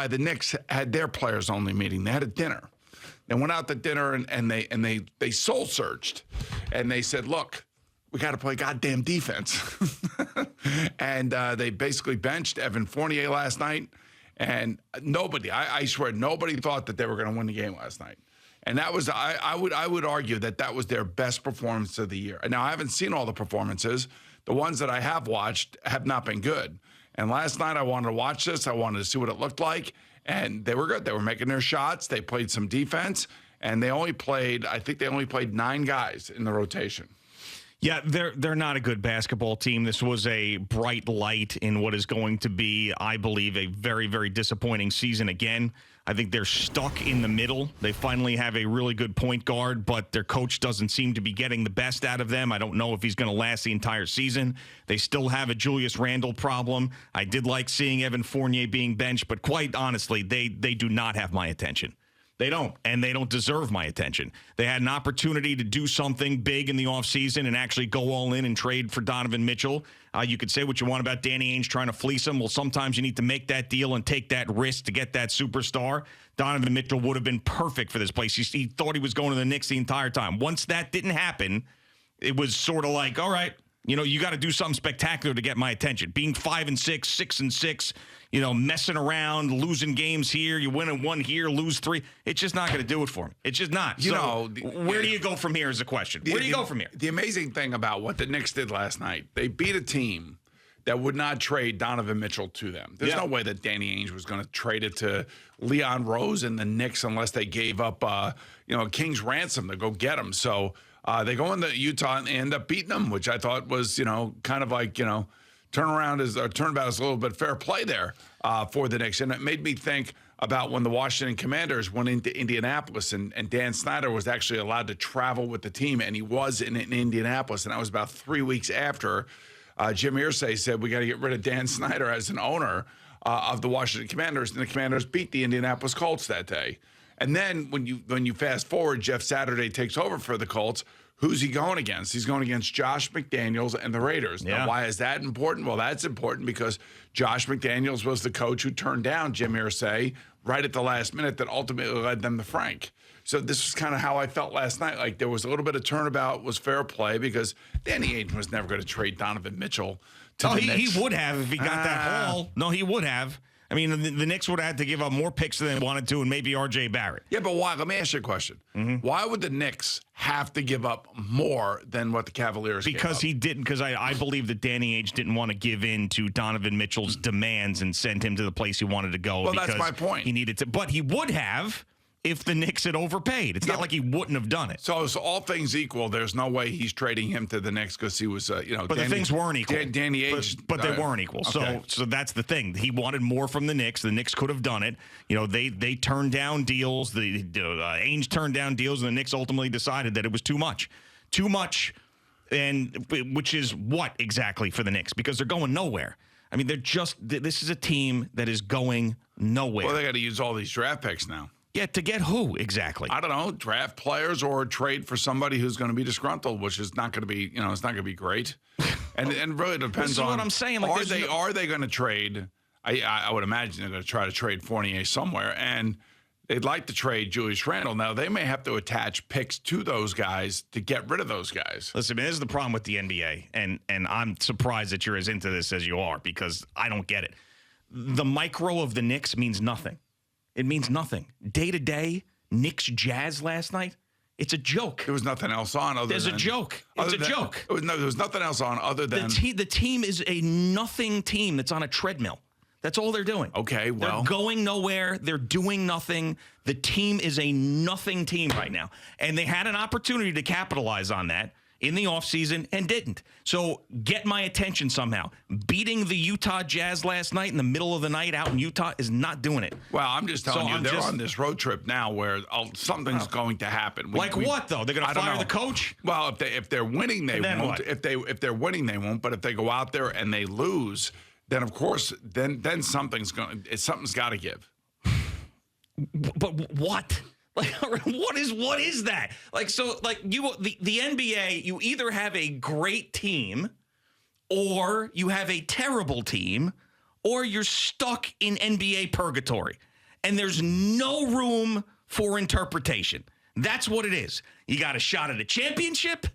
the Knicks had their players-only meeting. They had a dinner. They went out to dinner and they soul searched, and they said, "Look, we got to play goddamn defense." And they basically benched Evan Fournier last night, and I swear, nobody thought that they were going to win the game last night. And that was, I would argue that was their best performance of the year. Now, I haven't seen all the performances. The ones that I have watched have not been good. And last night I wanted to watch this. I wanted to see what it looked like. And they were good. They were making their shots. They played some defense. And I think they only played 9 guys in the rotation. Yeah, they're not a good basketball team. This was a bright light in what is going to be, I believe, a very, very disappointing season again. I think they're stuck in the middle. They finally have a really good point guard, but their coach doesn't seem to be getting the best out of them. I don't know if he's going to last the entire season. They still have a Julius Randle problem. I did like seeing Evan Fournier being benched, but quite honestly, they do not have my attention. They don't, and they don't deserve my attention. They had an opportunity to do something big in the offseason and actually go all in and trade for Donovan Mitchell. You could say what you want about Danny Ainge trying to fleece him. Well, sometimes you need to make that deal and take that risk to get that superstar. Donovan Mitchell would have been perfect for this place. He thought he was going to the Knicks the entire time. Once that didn't happen, it was sort of like, all right, you got to do something spectacular to get my attention. Being 5-6, 6-6, messing around, losing games here, you win 1 here, lose 3. It's just not going to do it for me. It's just not. Where do you go from here is the question. Where do you go from here? The amazing thing about what the Knicks did last night, they beat a team that would not trade Donovan Mitchell to them. There's no way that Danny Ainge was going to trade it to Leon Rose and the Knicks unless they gave up, a king's ransom to go get him. So they go into Utah and end up beating them, which I thought was, kind of like, turnabout is a little bit fair play there for the Knicks. And it made me think about when the Washington Commanders went into Indianapolis and Dan Snyder was actually allowed to travel with the team, and he was in Indianapolis. And that was about 3 weeks after Jim Irsay said, we got to get rid of Dan Snyder as an owner of the Washington Commanders. And the Commanders beat the Indianapolis Colts that day. And then when you fast forward, Jeff Saturday takes over for the Colts. Who's he going against? He's going against Josh McDaniels and the Raiders. Yeah. Now, why is that important? Well, that's important because Josh McDaniels was the coach who turned down Jim Irsay right at the last minute that ultimately led them to Frank. So this was kind of how I felt last night. Like there was a little bit of turnabout, was fair play because Danny Ainge was never going to trade Donovan Mitchell to the Knicks. He would have if he got that haul. No, he would have. I mean, the Knicks would have had to give up more picks than they wanted to, and maybe R.J. Barrett. Yeah, but why? Let me ask you a question. Mm-hmm. Why would the Knicks have to give up more than what the Cavaliers gave up? Because he didn't. Because I believe that Danny Ainge didn't want to give in to Donovan Mitchell's demands and send him to the place he wanted to go. Well, that's my point. He needed to, but he would have if the Knicks had overpaid. It's not like he wouldn't have done it. So all things equal, there's no way he's trading him to the Knicks because he was, But the things weren't equal. Danny Ainge. But they weren't equal. Okay. So that's the thing. He wanted more from the Knicks. The Knicks could have done it. They turned down deals. The Ainge turned down deals, and the Knicks ultimately decided that it was too much. Too much, and which is what exactly for the Knicks? Because they're going nowhere. I mean, this is a team that is going nowhere. Well, they got to use all these draft picks now. Yeah, to get who exactly? I don't know. Draft players or trade for somebody who's going to be disgruntled, which is not going to be, it's not going to be great. And really depends on what I'm saying. Like, are they going to trade? I would imagine they're going to try to trade Fournier somewhere, and they'd like to trade Julius Randle. Now they may have to attach picks to those guys to get rid of those guys. Listen, this is the problem with the NBA, and I'm surprised that you're as into this as you are because I don't get it. The micro of the Knicks means nothing. It means nothing. Day to day, Knicks Jazz last night, it's a joke. There was nothing else on other There's than... a joke. It's a joke. There was nothing else on other than... The team is a nothing team that's on a treadmill. That's all they're doing. Okay, well... They're going nowhere. They're doing nothing. The team is a nothing team right now. And they had an opportunity to capitalize on that in the offseason and didn't. So get my attention somehow. Beating the Utah Jazz last night in the middle of the night out in Utah is not doing it. Well, I'm just telling you, they're on this road trip now where something's going to happen. What, though? They're going to fire the coach? Well, if they're winning, they won't. What? If they're winning, they won't. But if they go out there and they lose, then, of course, then something's got to give. But what? Like, what is that? Like, so, like, the NBA, you either have a great team or you have a terrible team or you're stuck in NBA purgatory. and there's no room for interpretation. That's what it is. You got a shot at a championship,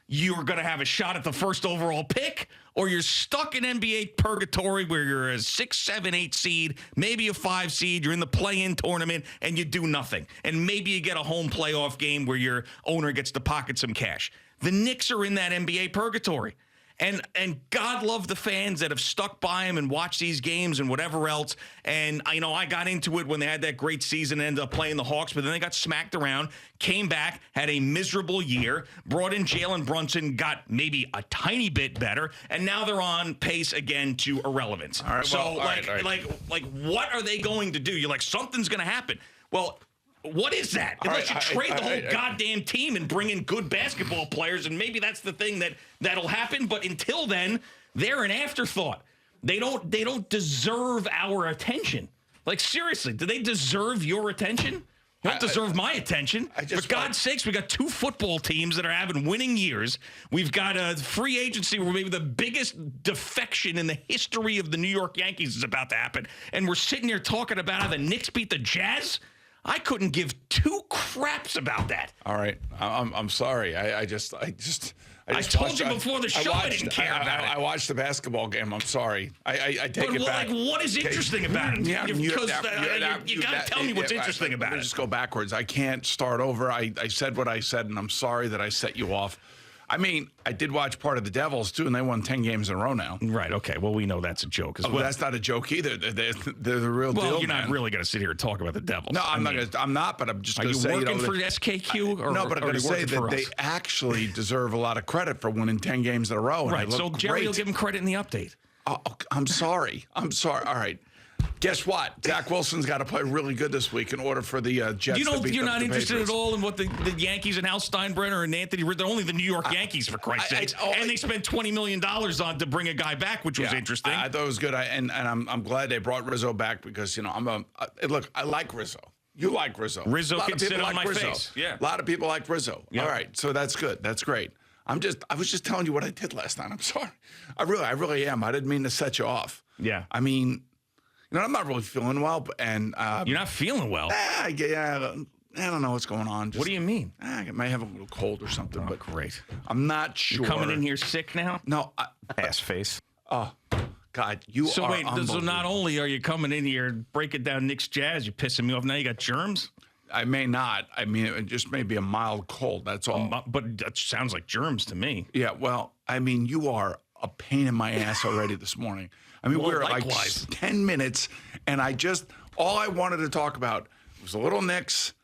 you're going to have a shot at the first overall pick, or you're stuck in NBA purgatory where you're a 6, 7, 8 seed, maybe a 5 seed, you're in the play-in tournament, and you do nothing. And maybe you get a home playoff game where your owner gets to pocket some cash. The Knicks are in that NBA purgatory. And God love the fans that have stuck by him and watched these games and whatever else. And, I got into it when they had that great season and ended up playing the Hawks, but then they got smacked around, came back, had a miserable year, brought in Jalen Brunson, got maybe a tiny bit better, and now they're on pace again to irrelevance. All right, so, all right. like, what are they going to do? You're like, something's going to happen. Well, what is that? Unless you trade the whole goddamn team and bring in good basketball players, and maybe that's the thing that'll happen. But until then, they're an afterthought. They don't deserve our attention. Like, seriously, do they deserve your attention? You don't deserve my attention. For God's sakes, we got 2 football teams that are having winning years. We've got a free agency where maybe the biggest defection in the history of the New York Yankees is about to happen. And we're sitting here talking about how the Knicks beat the Jazz. I couldn't give 2 craps about that. All right, I'm sorry. I told you before the show I didn't care about it. I watched the basketball game. I'm sorry. I take it back. Like, what is interesting about it? Yeah, you got to tell me what's interesting about it. Just go backwards. I can't start over. I said what I said, and I'm sorry that I set you off. I mean, I did watch part of the Devils, too, and they won 10 games in a row now. Right, okay. Well, we know that's a joke as well. That's not a joke either. They're the real deal, Well, you're not really going to sit here and talk about the Devils. No, I'm not, but I'm just going to say... Are you working for SKQ? No, but I'm going to say that they actually deserve a lot of credit for winning 10 games in a row. Right, so Jerry will give them credit in the update. Oh, I'm sorry. All right. Guess what? Zach Wilson's got to play really good this week in order for the Jets to beat You're not interested Patriots. at all in what the Yankees and Hal Steinbrenner and Anthony Rizzo, only the New York Yankees, for Christ's sake. And they spent $20 million on to bring a guy back, which was interesting. I thought it was good. And I'm glad they brought Rizzo back because, look, I like Rizzo. You like Rizzo. Rizzo can sit on my Rizzo. face. Yeah. A lot of people like Rizzo. Yep. All right. So that's good. That's great. I was just telling you what I did last night. I'm sorry. I really am. I didn't mean to set you off. Yeah. I mean, I'm not really feeling well, and you're not feeling well. I don't know what's going on. What do you mean? I might have a little cold or something. But great. I'm not sure. You're coming in here sick now? No. Ass face. Oh, God, you are. So wait, so not only are you coming in here and breaking down Knicks Jazz, you're pissing me off. Now you got germs? I may not. I mean, it just may be a mild cold. That's all. But that sounds like germs to me. Yeah. Well, I mean, you are a pain in my ass already this morning. I mean, we're like 10 minutes, and all I wanted to talk about was a little Knicks.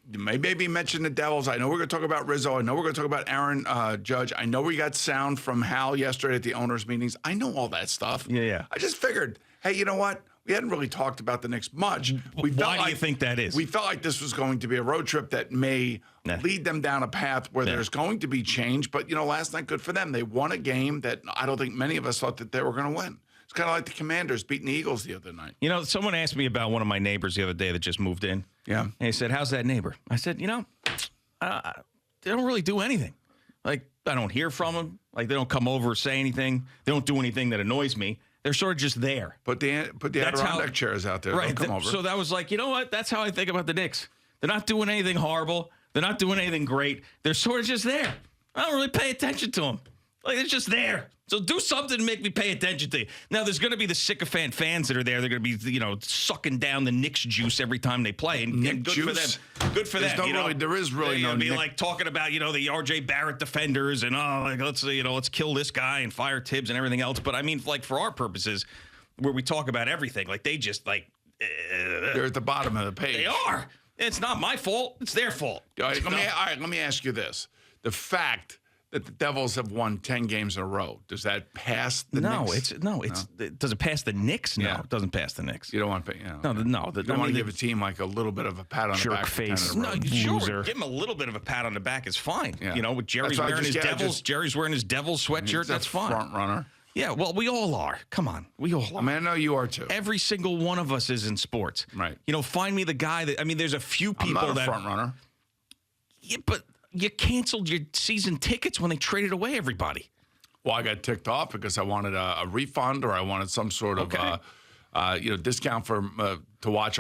Maybe mention the Devils. I know we're going to talk about Rizzo. I know we're going to talk about Aaron Judge. I know we got sound from Hal yesterday at the owners' meetings. I know all that stuff. Yeah. I just figured, hey, you know what? We hadn't really talked about the Knicks much. Why do you think that is? We felt like this was going to be a road trip that may lead them down a path where there's going to be change. But, last night, good for them. They won a game that I don't think many of us thought that they were going to win. It's kind of like the Commanders beating the Eagles the other night. Someone asked me about one of my neighbors the other day that just moved in. Yeah. And he said, how's that neighbor? I said, they don't really do anything. Like, I don't hear from them. Like, they don't come over or say anything. They don't do anything that annoys me. They're sort of just there. Put the Adirondack chairs out there. Right. Don't come over. So that was like, you know what? That's how I think about the Knicks. They're not doing anything horrible. They're not doing anything great. They're sort of just there. I don't really pay attention to them. Like, they're just there. So do something to make me pay attention to you. Now, there's going to be the sycophant fans that are there. They're going to be, sucking down the Knicks juice every time they play. And good juice? for them. Good for them. There is really no. Be like talking about, the R.J. Barrett defenders and let's kill this guy and fire Tibbs and everything else. But I mean, like for our purposes, where we talk about everything, like they just they're at the bottom of the page. They are. It's not my fault. It's their fault. All right, let me ask you this: the fact that the Devils have won 10 games in a row, does that pass the Knicks? Does it pass the Knicks? No, Yeah. it doesn't pass the Knicks. You don't want to pay. No. You don't want to give a team like a little bit of a pat on the back. Jerk face. No, sure. Give him a little bit of a pat on the back is fine. Yeah. With Jerry's wearing his Devils sweatshirt. That's fine. Front runner. Yeah, well, we all are. Come on. We all are. I mean, I know you are too. Every single one of us is in sports. Right. Find me the guy there's a few people I'm not a front runner. Yeah, but you canceled your season tickets when they traded away everybody. Well, I got ticked off because I wanted a refund or I wanted some sort of discount for to watch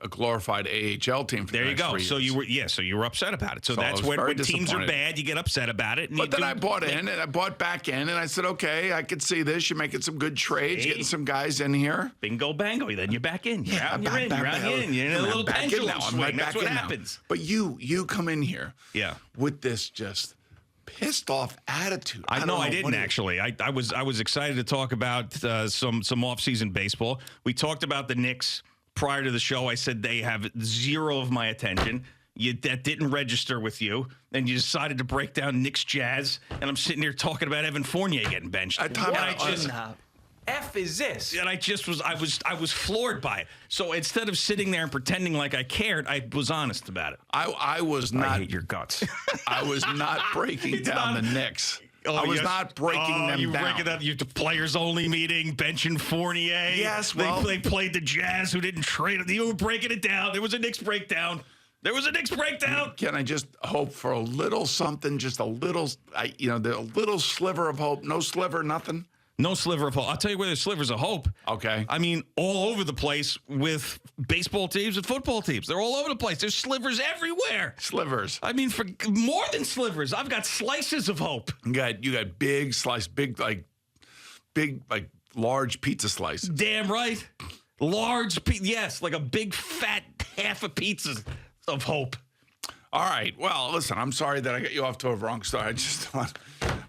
a glorified AHL team. For there the you next go. 3 So years. you were upset about it. So that's I was when teams are bad, you get upset about it. But then I bought in, and I bought back in, and I said, okay, I could see this. You're making some good trades, getting some guys in here. Bingo, bango. Then you're back in. You're out, you're in. You're out, in. You're in a little pendulum swing. That's what happens. But you come in here yeah, with this just pissed off attitude. I didn't actually. I was excited to talk about some off-season baseball. We talked about the Knicks prior to the show. I said they have zero of my attention. That didn't register with you, and you decided to break down Knicks Jazz, and I'm sitting here talking about Evan Fournier getting benched. F is this? And I was floored by it. So instead of sitting there and pretending like I cared, I was honest about it. I was not. I hate your guts. I was not breaking down the Knicks. I was not breaking them down. Breaking down. You the players only meeting, benching Fournier. Yes, well, they played the Jazz, who didn't trade him. You were breaking it down. There was a Knicks breakdown. Can I just hope for a little something, just a little, a little sliver of hope? No sliver, nothing. No sliver of hope. I'll tell you where there's slivers of hope. Okay. I mean, all over the place with baseball teams and football teams. They're all over the place. There's slivers everywhere. Slivers. I mean, for more than slivers, I've got slices of hope. You got big slice, big large pizza slices. Damn right. Large, yes, like a big fat half a pizza of hope. All right. Well, listen, I'm sorry that I got you off to a wrong start. I just thought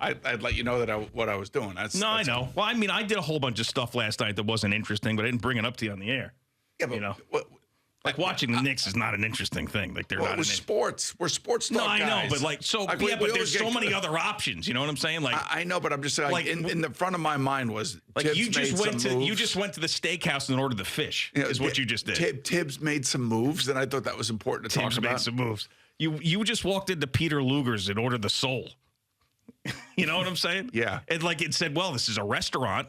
I'd let you know that what I was doing. I know. Well, I mean, I did a whole bunch of stuff last night that wasn't interesting, but I didn't bring it up to you on the air. Yeah, but like watching the Knicks is not an interesting thing. Like they're not. We're sports. We're sports talk guys. No, I know, but but there's so many other options. You know what I'm saying? Like I know, but I'm just saying. Like in the front of my mind was like you just went to the steakhouse and ordered the fish. Is what you just did. Tibbs made some moves, and I thought that was important to talk about. Tibbs made some moves. You just walked into Peter Luger's and ordered the sole. You know what I'm saying? Yeah. And it said, well, this is a restaurant.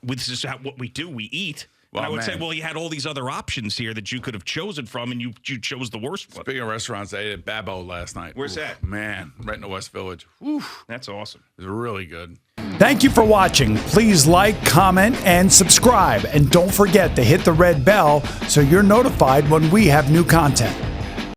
This is what we do. We eat. Well, I would say, well, you had all these other options here that you could have chosen from, and you chose the worst one. Speaking of restaurants, I ate at Babbo last night. Where's that? Man, right in the West Village. Whew. That's awesome. It was really good. Thank you for watching. Please like, comment, and subscribe. And don't forget to hit the red bell so you're notified when we have new content.